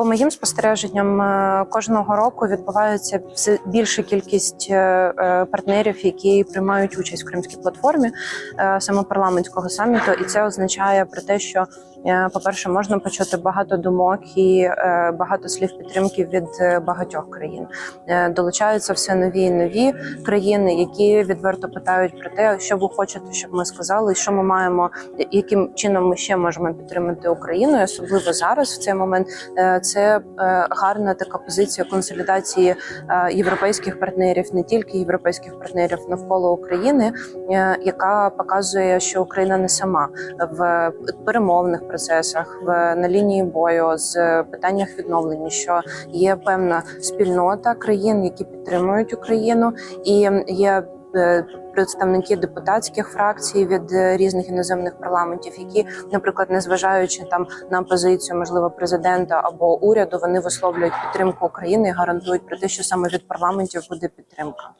По моїм спостереженням, кожного року відбувається все більша кількість партнерів, які приймають участь в Кримській платформі саме парламентського саміту, і це означає про те, що, по-перше, можна почути багато думок і багато слів підтримки від багатьох країн. Долучаються все нові і нові країни, які відверто питають про те, що ви хочете, щоб ми сказали, що ми маємо, яким чином ми ще можемо підтримати Україну, і особливо зараз в цей момент. Це гарна така позиція консолідації європейських партнерів, не тільки європейських партнерів навколо України, яка показує, що Україна не сама в перемовних процесах, на лінії бою, з питаннях відновлення, що є певна спільнота країн, які підтримують Україну, і є представники депутатських фракцій від різних іноземних парламентів, які, наприклад, незважаючи там на позицію, можливо, президента або уряду, вони висловлюють підтримку України і гарантують про те, що саме від парламентів буде підтримка.